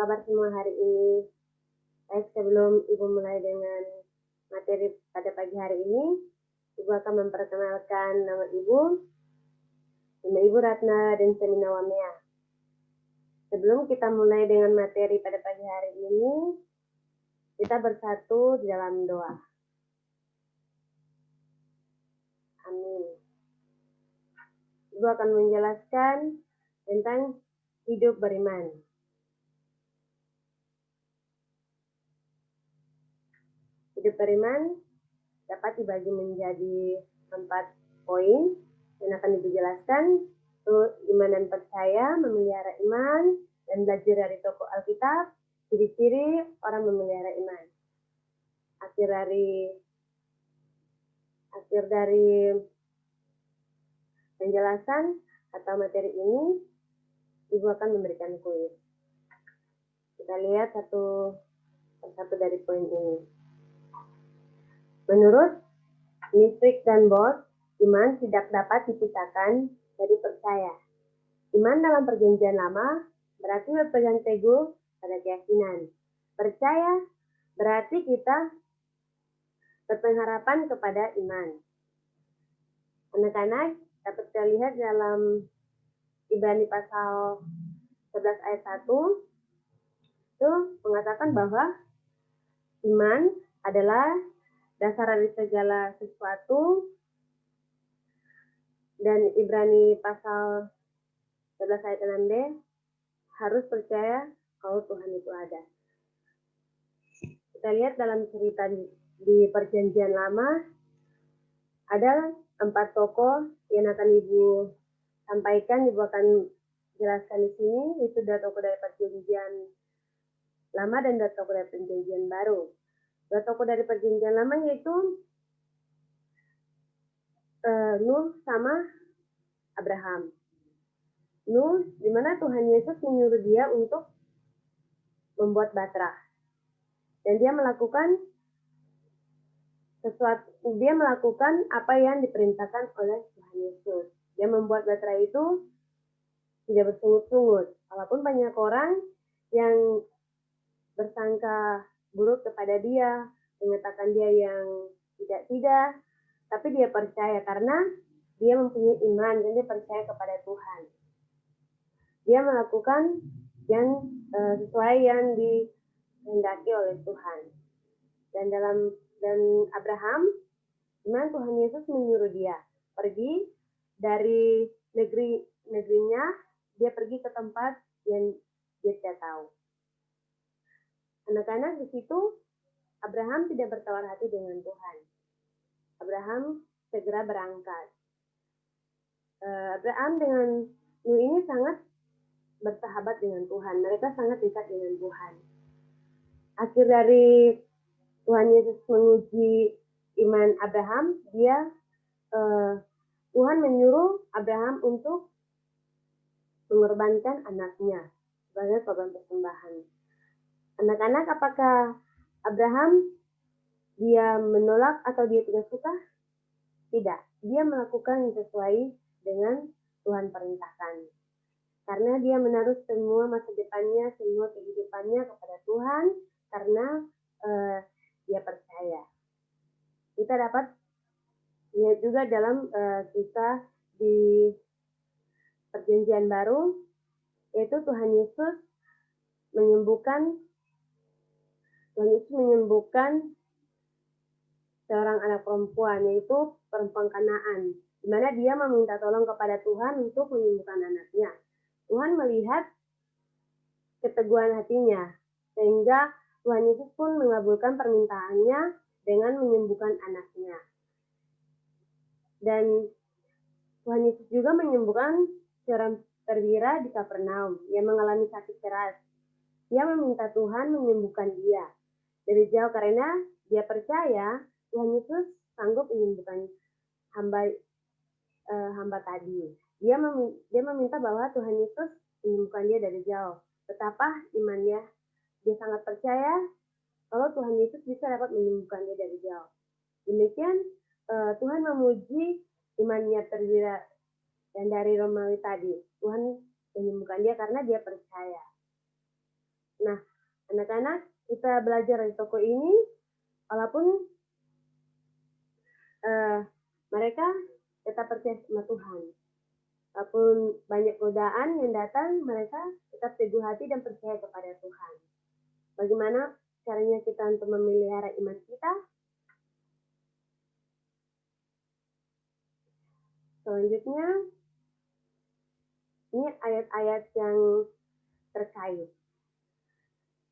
kabar semua hari ini? Baik, sebelum Ibu mulai dengan materi pada pagi hari ini, Ibu akan memperkenalkan nama Ibu. Nama Ibu Ratna dan Semina Wamea. Sebelum kita mulai dengan materi pada pagi hari ini, kita bersatu di dalam doa. Amin. Ibu akan menjelaskan tentang hidup beriman. Hidup beriman dapat dibagi menjadi 4 poin yang akan Ibu jelaskan, yaitu iman dan percaya, memelihara iman, dan belajar dari tokoh Alkitab, ciri-ciri orang memelihara iman. Akhir dari penjelasan atau materi ini, Ibu akan memberikan kuis. Kita lihat satu persatu dari poin ini. Menurut Listrik dan Bos, iman tidak dapat dipisahkan dari percaya. Iman dalam perjanjian lama berarti berpegang teguh pada keyakinan. Percaya berarti kita berpengharapan kepada iman. Anak-anak dapat kita lihat dalam Ibrani pasal 11 ayat 1 itu mengatakan bahwa iman adalah dasar dari segala sesuatu, dan Ibrani pasal 11 ayat 6b harus percaya kalau Tuhan itu ada. Kita lihat dalam cerita di perjanjian lama ada 4 tokoh yang akan Ibu sampaikan, Ibu akan jelaskan di sini. Itu dua tokoh dari perjanjian lama dan dua tokoh dari perjanjian baru. Dua tokoh dari perjanjian lama yaitu Nuh sama Abraham. Nuh, di mana Tuhan Yesus menyuruh dia untuk membuat bahtera, dan dia melakukan apa yang diperintahkan oleh Tuhan Yesus. Dia membuat bahtera itu tidak bersungut-sungut, walaupun banyak orang yang bersangka buruk kepada dia, mengatakan dia yang tidak, tapi dia percaya karena dia mempunyai iman dan dia percaya kepada Tuhan. Dia melakukan yang sesuai yang dikehendaki oleh Tuhan. Dan Abraham, iman Tuhan Yesus menyuruh dia pergi dari negerinya, dia pergi ke tempat yang dia tidak tahu. Anak-anak, di situ Abraham tidak bertawar hati dengan Tuhan. Abraham segera berangkat. Abraham dengan Nuh ini sangat bersahabat dengan Tuhan. Mereka sangat dekat dengan Tuhan. Akhir dari Tuhan Yesus menguji iman Abraham, Tuhan menyuruh Abraham untuk mengorbankan anaknya sebagai korban persembahan. Anak-anak, apakah Abraham dia menolak atau dia tidak suka? Tidak. Dia melakukan sesuai dengan Tuhan perintahkan. Karena dia menaruh semua masa depannya, semua kehidupannya kepada Tuhan, karena dia percaya. Kita dapat lihat juga dalam kisah di Perjanjian Baru, yaitu Tuhan Yesus menyembuhkan seorang anak perempuan, yaitu perempuan Kanaan, di mana dia meminta tolong kepada Tuhan untuk menyembuhkan anaknya. Tuhan melihat keteguhan hatinya, sehingga Tuhan Yesus pun mengabulkan permintaannya dengan menyembuhkan anaknya. Dan Tuhan Yesus juga menyembuhkan seorang perwira di Kapernaum yang mengalami sakit keras. Dia meminta Tuhan menyembuhkan dia dari jauh karena dia percaya Tuhan Yesus sanggup menyembuhkan hamba tadi. Dia meminta bahwa Tuhan Yesus menyembuhkan dia dari jauh. Betapa imannya, dia sangat percaya kalau Tuhan Yesus bisa dapat menyembuhkan dia dari jauh. Demikian Tuhan memuji imannya perwira dan dari Romawi tadi. Tuhan menyembuhkan dia karena dia percaya. Nah, anak-anak, kita belajar dari tokoh ini, walaupun mereka tetap percaya sama Tuhan. Walaupun banyak godaan yang datang, mereka tetap teguh hati dan percaya kepada Tuhan. Bagaimana caranya kita untuk memelihara iman kita? Selanjutnya, ini ayat-ayat yang terkait.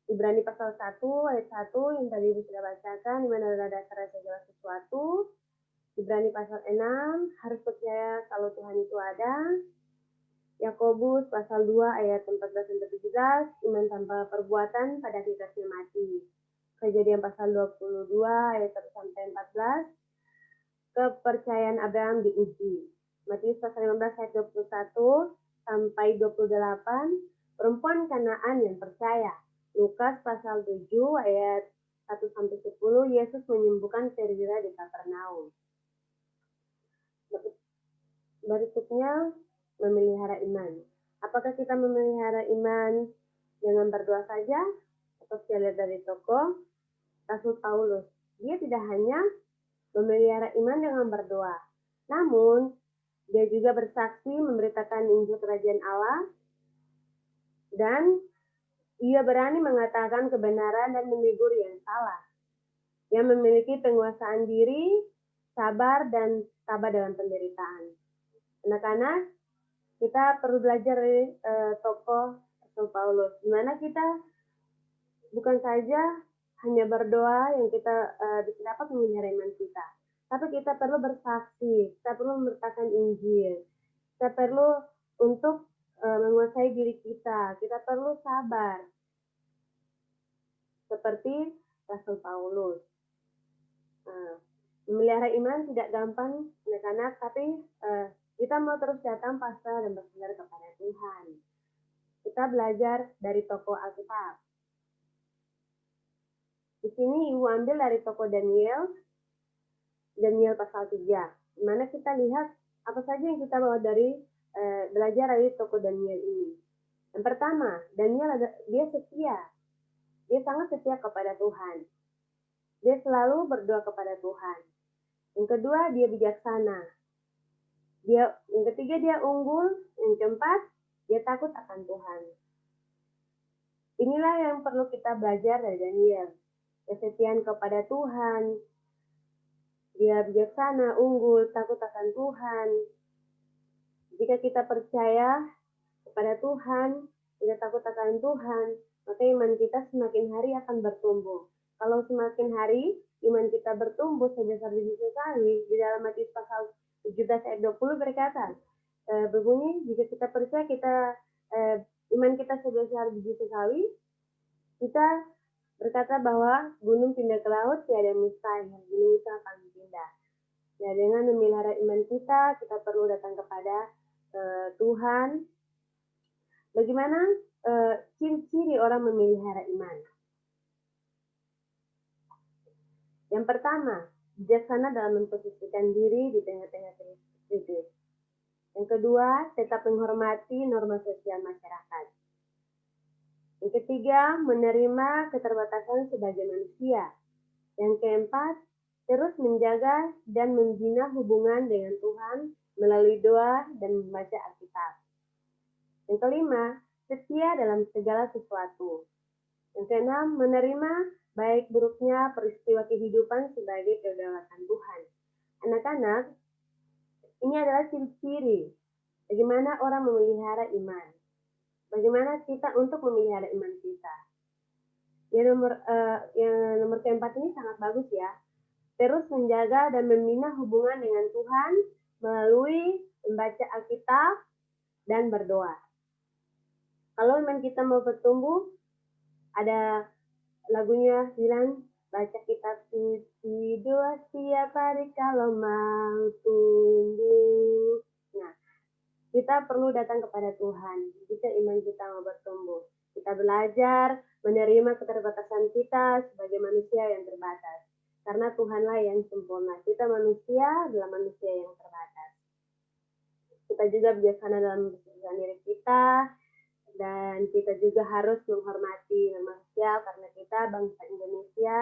Ibrani pasal 1 ayat 1 yang tadi Ibu sudah bacakan, di mana ada dasar segala sesuatu. Ibrani pasal 6, harus percaya kalau Tuhan itu ada. Yakobus pasal 2 ayat 14-17, iman tanpa perbuatan pada hakikatnya mati. Kejadian pasal 22 ayat 1-14, kepercayaan Abraham diuji. Matius pasal 15 ayat 21 sampai 28, perempuan Kanaan yang percaya. Lukas pasal 7 ayat 1-10, Yesus menyembuhkan perwira di Kapernaum. Berikutnya, memelihara iman. Apakah kita memelihara iman dengan berdoa saja? Atau kita lihat dari tokoh Rasul Paulus. Dia tidak hanya memelihara iman dengan berdoa, namun dia juga bersaksi memberitakan Injil Kerajaan Allah, dan ia berani mengatakan kebenaran dan menegur yang salah. Dia memiliki penguasaan diri, sabar, dan tabah dalam penderitaan. Anak-anak, kita perlu belajar dari tokoh Rasul Paulus, di mana kita bukan saja hanya berdoa yang kita bisa dapat memelihara iman kita, tapi kita perlu bersaksi, kita perlu memberitakan Injil, kita perlu untuk menguasai diri kita perlu sabar, seperti Rasul Paulus. Memelihara iman tidak gampang, anak-anak, tapi kita mau terus datang pasrah dan bersandar kepada Tuhan. Kita belajar dari tokoh Alkitab. Di sini Ibu ambil dari tokoh Daniel pasal 3, di mana kita lihat apa saja yang kita bawa dari belajar dari tokoh Daniel ini. Yang pertama, Daniel dia setia. Dia sangat setia kepada Tuhan. Dia selalu berdoa kepada Tuhan. Yang kedua, dia bijaksana. Yang ketiga, dia unggul. Yang keempat, dia takut akan Tuhan. Inilah yang perlu kita belajar dari Daniel. Kesetiaan kepada Tuhan. Dia bijaksana, unggul, takut akan Tuhan. Jika kita percaya kepada Tuhan, kita takut akan Tuhan, maka iman kita semakin hari akan bertumbuh. Kalau semakin hari iman kita bertumbuh sebesar biji sawi, di dalam Matius pasal 17 ayat 20 berkata, berbunyi, jika kita percaya iman kita sebesar biji sawi, kita berkata bahwa gunung pindah ke laut, tiada mustahil, gunung itu akan pindah. Ya, dengan memelihara iman kita perlu datang kepada Tuhan. Bagaimana ciri-ciri orang memelihara iman? Yang pertama, bijaksana dalam memposisikan diri di tengah-tengah krisis. Yang kedua, tetap menghormati norma sosial masyarakat. Yang ketiga, menerima keterbatasan sebagai manusia. Yang keempat, terus menjaga dan membina hubungan dengan Tuhan melalui doa dan membaca Alkitab. Yang kelima, setia dalam segala sesuatu. Yang keenam, menerima baik buruknya peristiwa kehidupan sebagai kedaulatan Tuhan. Anak-anak, ini adalah ciri-ciri bagaimana orang memelihara iman. Bagaimana kita untuk memelihara iman kita. Yang nomor keempat ini sangat bagus ya. Terus menjaga dan membina hubungan dengan Tuhan melalui membaca Alkitab dan berdoa. Kalau iman kita mau bertumbuh, ada lagunya bilang, baca kitab suci, doa setiap hari kalau mau tumbuh. Nah, kita perlu datang kepada Tuhan jika iman kita mau bertumbuh. Kita belajar menerima keterbatasan kita sebagai manusia yang terbatas. Karena Tuhanlah yang sempurna. Kita manusia adalah manusia yang terbatas. Kita juga bijaksana dalam memposisikan diri kita Dan kita juga harus menghormati manusia karena kita bangsa Indonesia,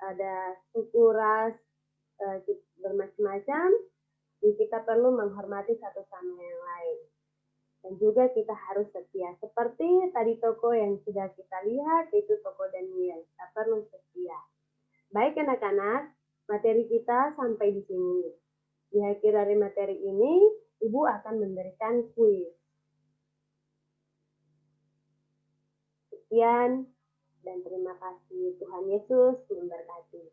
ada suku, ras, bermacam-macam, jadi kita perlu menghormati satu sama yang lain. Dan juga kita harus setia. Seperti tadi toko yang sudah kita lihat, itu toko Daniel. Kita perlu setia. Baik anak-anak, materi kita sampai di sini. Di akhir dari materi ini, Ibu akan memberikan kuis. Sekian dan terima kasih. Tuhan Yesus memberkati.